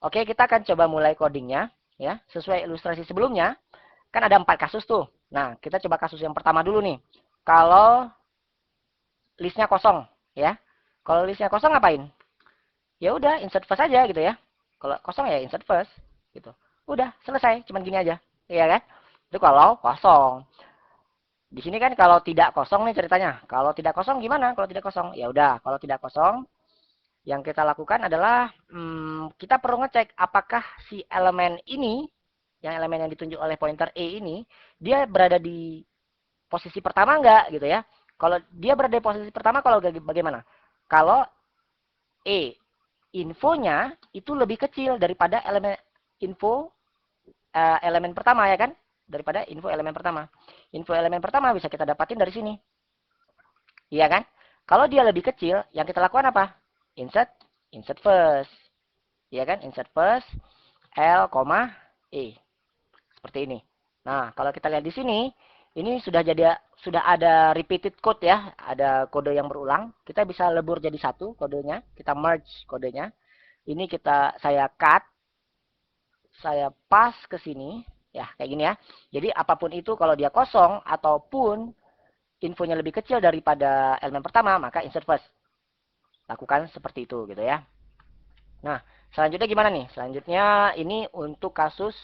Oke, kita akan coba mulai codingnya ya. Sesuai ilustrasi sebelumnya, kan ada 4 kasus tuh. Nah, kita coba kasus yang pertama dulu nih. Kalau listnya kosong ya. Kalau listnya kosong ngapain? Ya udah insert first aja gitu ya. Kalau kosong ya insert first gitu. Udah selesai, cuman gini aja. Iya kan? Itu kalau kosong. Di sini kan kalau tidak kosong nih ceritanya. Kalau tidak kosong gimana? Kalau tidak kosong, ya udah. Kalau tidak kosong, yang kita lakukan adalah kita perlu ngecek apakah si elemen ini, yang elemen yang ditunjuk oleh pointer E ini, dia berada di posisi pertama enggak gitu ya. Kalau dia berada di posisi pertama, kalau bagaimana? Kalau E infonya itu lebih kecil daripada elemen info elemen pertama ya kan? Daripada info elemen pertama. Info elemen pertama bisa kita dapatin dari sini. Iya kan? Kalau dia lebih kecil, yang kita lakukan apa? Insert, insert first. Iya kan? Insert first, L, E. Seperti ini. Nah, kalau kita lihat di sini, ini sudah ada repeated code ya, ada kode yang berulang. Kita bisa lebur jadi satu kodenya, kita merge kodenya. Ini saya cut, saya pas ke sini, ya kayak gini ya. Jadi apapun itu kalau dia kosong ataupun infonya lebih kecil daripada elemen pertama, maka insert first. Lakukan seperti itu gitu ya. Nah, selanjutnya gimana nih? Selanjutnya ini untuk kasus,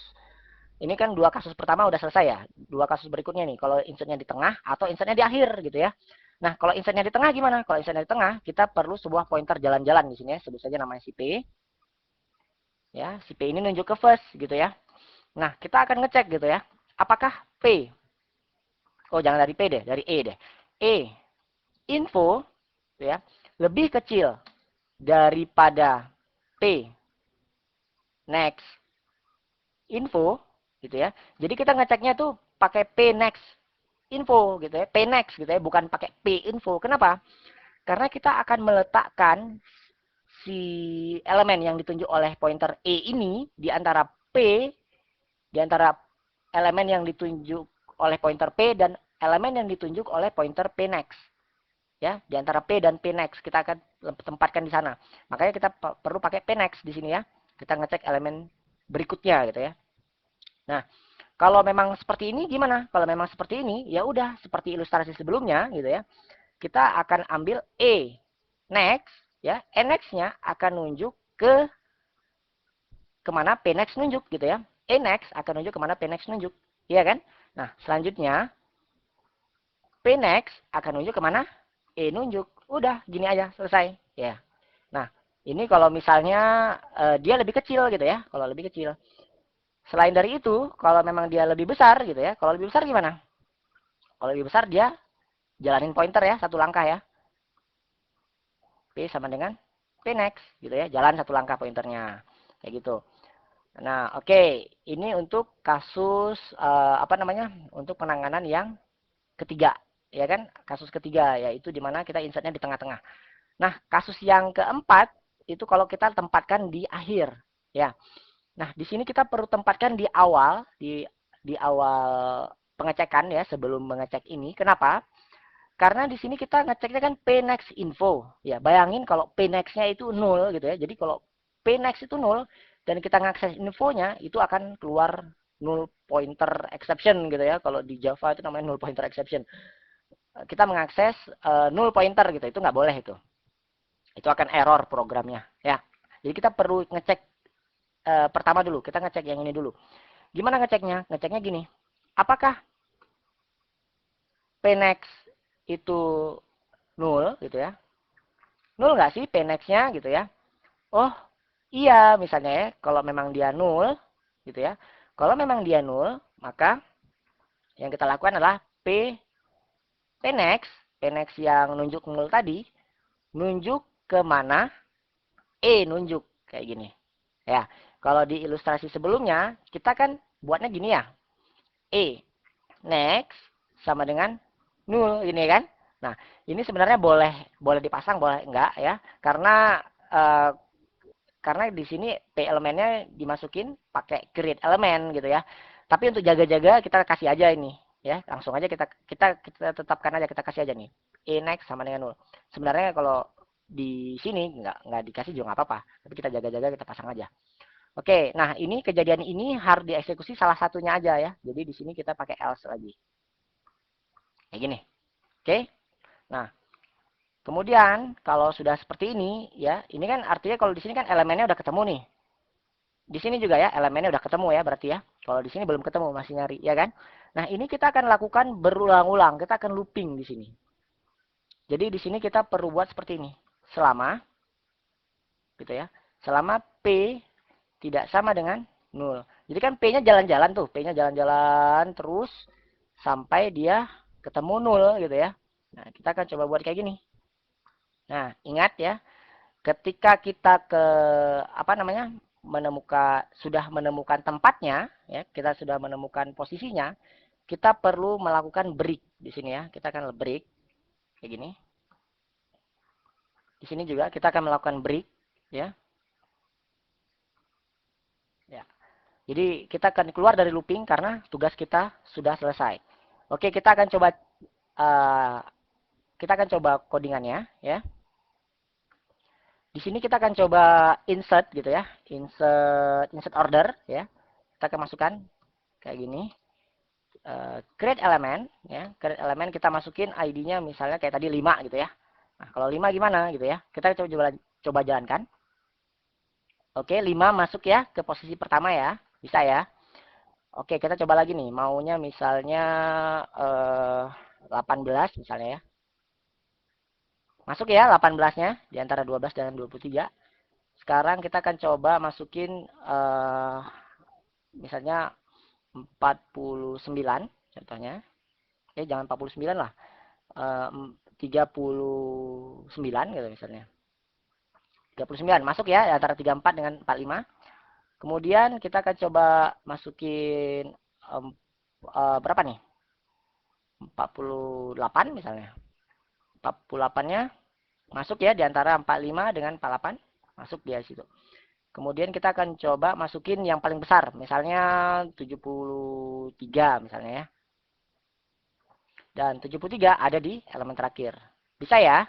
ini kan 2 kasus pertama udah selesai ya. 2 kasus berikutnya nih, kalau insertnya di tengah atau insertnya di akhir gitu ya. Nah, kalau insertnya di tengah gimana? Kalau insertnya di tengah, kita perlu sebuah pointer jalan-jalan di sini ya. Sebut saja namanya si P. Ya, si P ini nunjuk ke first gitu ya. Nah, kita akan ngecek gitu ya. Apakah P, oh jangan dari P deh, dari E deh. E, info gitu ya, lebih kecil daripada P, next, info gitu ya. Jadi kita ngeceknya tuh pakai P next info gitu ya, P next gitu ya, bukan pakai P info. Kenapa? Karena kita akan meletakkan si elemen yang ditunjuk oleh pointer E ini di antara P, di antara elemen yang ditunjuk oleh pointer P dan elemen yang ditunjuk oleh pointer P next. Ya, di antara P dan P next kita akan tempatkan di sana. Makanya kita perlu pakai P next di sini ya. Kita ngecek elemen berikutnya gitu ya. Nah, kalau memang seperti ini gimana? Kalau memang seperti ini, ya udah seperti ilustrasi sebelumnya gitu ya. Kita akan ambil E next ya. E next-nya akan nunjuk ke kemana P next nunjuk gitu ya. E next akan nunjuk kemana P next nunjuk. Iya kan? Nah, selanjutnya P next akan nunjuk kemana? E nunjuk. Udah, gini aja, selesai. Ya. Nah, ini kalau misalnya dia lebih kecil gitu ya. Kalau lebih kecil. Selain dari itu, kalau memang dia lebih besar gitu ya. Kalau lebih besar gimana? Kalau lebih besar dia jalanin pointer ya, satu langkah ya. P sama dengan P next gitu ya. Jalan satu langkah pointernya. Kayak gitu. Nah, oke. Ini untuk kasus apa namanya? Untuk penanganan yang ketiga, ya kan? Kasus ketiga yaitu di mana kita insertnya di tengah-tengah. Nah, kasus yang keempat itu kalau kita tempatkan di akhir, ya. Nah, di sini kita perlu tempatkan di awal, di awal pengecekan ya, sebelum mengecek ini. Kenapa? Karena di sini kita ngeceknya kan P next info. Ya, bayangin kalau P next-nya itu 0 gitu ya. Jadi kalau P next itu 0 dan kita ngakses infonya itu akan keluar null pointer exception gitu ya. Kalau di Java itu namanya null pointer exception. Kita mengakses null pointer gitu. Itu nggak boleh itu. Itu akan error programnya ya. Jadi kita perlu ngecek pertama dulu. Kita ngecek yang ini dulu. Gimana ngeceknya? Ngeceknya gini. Apakah P next itu 0 gitu ya? 0 nggak sih P next-nya gitu ya? Oh, iya misalnya ya, kalau memang dia 0 gitu ya. Kalau memang dia 0, maka yang kita lakukan adalah P next yang nunjuk 0 tadi, nunjuk ke mana E nunjuk kayak gini. Ya, kalau di ilustrasi sebelumnya kita kan buatnya gini ya. E next sama dengan 0 ini kan. Nah, ini sebenarnya boleh dipasang boleh enggak ya. Eh, karena di sini P elemennya dimasukin pakai create elemen gitu ya. Tapi untuk jaga-jaga kita kasih aja ini ya. Langsung aja kita tetapkan aja, kita kasih aja nih. E next sama dengan 0. Sebenarnya kalau di sini nggak dikasih juga nggak apa-apa. Tapi kita jaga-jaga, kita pasang aja. Oke, nah ini kejadian ini harus dieksekusi salah satunya aja ya. Jadi di sini kita pakai else lagi. Kayak gini. Oke. Nah, kemudian kalau sudah seperti ini ya, ini kan artinya kalau di sini kan elemennya udah ketemu nih. Di sini juga ya elemennya udah ketemu ya berarti ya. Kalau di sini belum ketemu masih nyari ya kan. Nah, ini kita akan lakukan berulang-ulang. Kita akan looping di sini. Jadi di sini kita perlu buat seperti ini. Selama gitu ya. Selama P tidak sama dengan 0. Jadi kan P-nya jalan-jalan tuh. P-nya jalan-jalan terus sampai dia ketemu 0 gitu ya. Nah, kita akan coba buat kayak gini. Nah, ingat ya, ketika kita ke apa namanya? Sudah menemukan tempatnya ya, kita sudah menemukan posisinya, kita perlu melakukan break di sini ya. Kita akan break kayak gini. Di sini juga kita akan melakukan break ya. Ya. Jadi kita akan keluar dari looping karena tugas kita sudah selesai. Oke, uh, kita akan coba codingannya ya. Di sini kita akan coba insert gitu ya. Insert order ya. Kita akan masukkan kayak gini. Create element ya. Create element kita masukin ID-nya misalnya kayak tadi 5 gitu ya. Nah, kalau 5 gimana gitu ya. Kita coba jalankan. Oke, 5 masuk ya ke posisi pertama ya. Bisa ya. Oke, kita coba lagi nih. Maunya misalnya 18 misalnya ya. Masuk ya 18-nya di antara 12 dan 23. Sekarang kita akan coba masukin misalnya 49 contohnya. Jangan 49 lah. 39 gitu misalnya. 39 masuk ya antara 34 dengan 45. Kemudian kita akan coba masukin berapa nih? 48 misalnya. 48-nya masuk ya di antara 45 dengan 48. Masuk di situ. Kemudian kita akan coba masukin yang paling besar. Misalnya 73 misalnya ya. Dan 73 ada di elemen terakhir. Bisa ya?